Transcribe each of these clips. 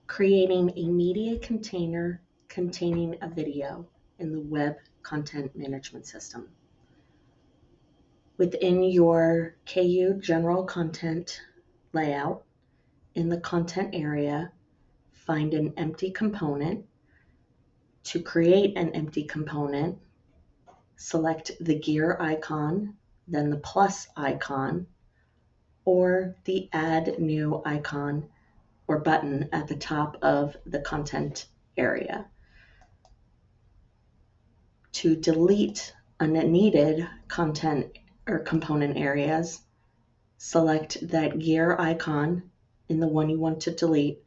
creating a media container containing a video in the web content management system. Within your KU general content layout, in the content area, find an empty component. To create an empty component, select the gear icon, then the plus icon, or the add new icon or button at the top of the content area. To delete unneeded content or component areas, select that gear icon in the one you want to delete,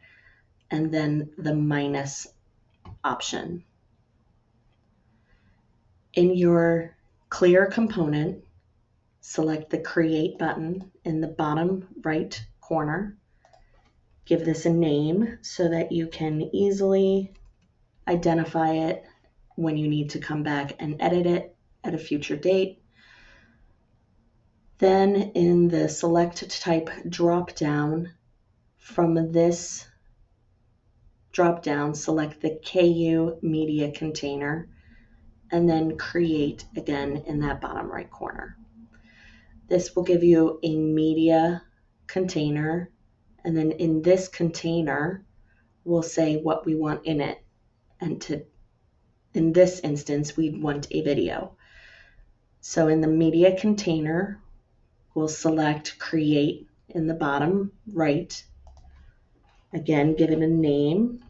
and then the minus option. In your clear component, select the Create button in the bottom right corner. Give this a name so that you can easily identify it when you need to come back and edit it at a future date. Then in the Select Type drop-down, from this drop-down, select the KU Media Container, and then Create again in that bottom right corner. This will give you a media container, and then in this container, we'll say what we want in it. And in this instance, we'd want a video. So in the media container, we'll select Create in the bottom right. Again, give it a name.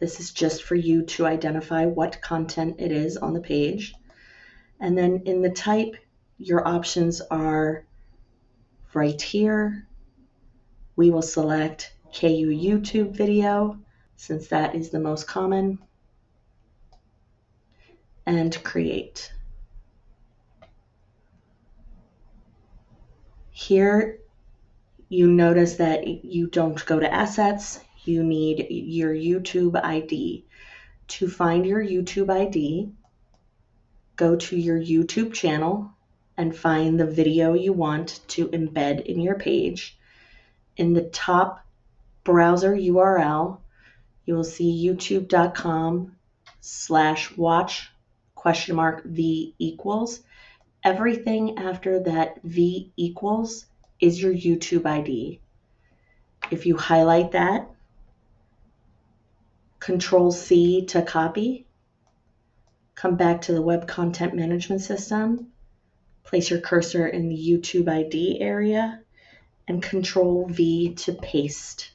This is just for you to identify what content it is on the page. And then in the type, your options are right here. We will select KU YouTube video, since that is the most common, and Create. Here, you notice that you don't go to Assets, you need your YouTube ID. To find your YouTube ID, go to your YouTube channel and find the video you want to embed in your page. In the top browser URL, you will see youtube.com/watch?v equals. Everything after that V equals is your YouTube ID. If you highlight that, Control C to copy, come back to the Web Content Management System, place your cursor in the YouTube ID area, and Control V to paste.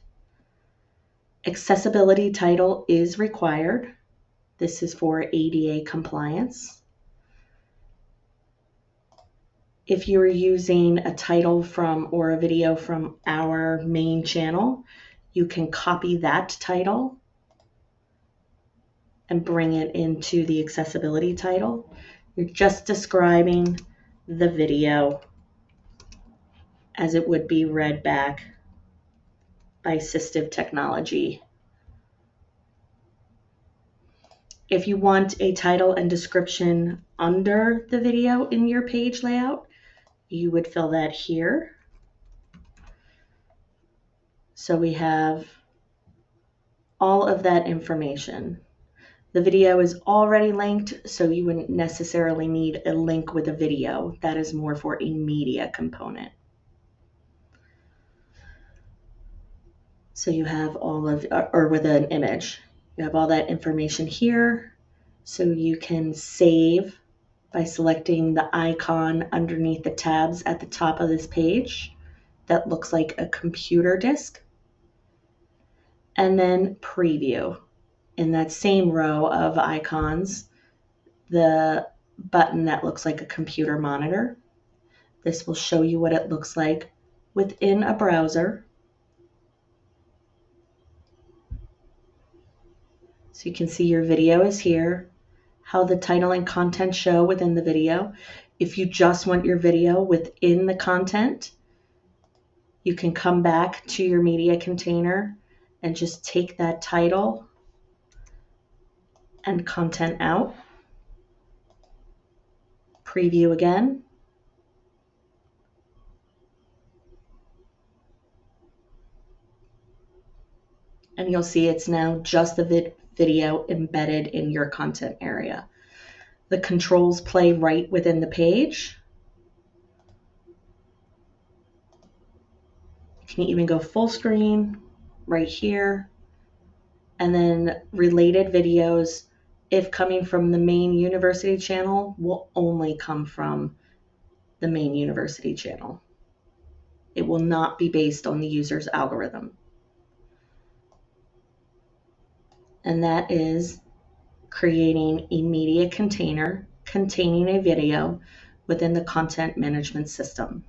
Accessibility title is required. This is for ADA compliance. If you're using a title from or a video from our main channel, you can copy that title and bring it into the accessibility title. You're just describing the video as it would be read back by assistive technology. If you want a title and description under the video in your page layout, you would fill that here. So we have all of that information. The video is already linked, so you wouldn't necessarily need a link with a video. That is more for a media component. So you have all of, or with an image, you have all that information here. So you can save by selecting the icon underneath the tabs at the top of this page that looks like a computer disk. And then preview. In that same row of icons, the button that looks like a computer monitor. This will show you what it looks like within a browser. So you can see your video is here, how the title and content show within the video. If you just want your video within the content, you can come back to your media container and just take that title and content out. Preview again. and you'll see it's now just the video embedded in your content area. The controls play right within the page. You can even go full screen right here. And then related videos, if coming from the main university channel, will only come from the main university channel. It will not be based on the user's algorithm. And that is creating a media container containing a video within the content management system.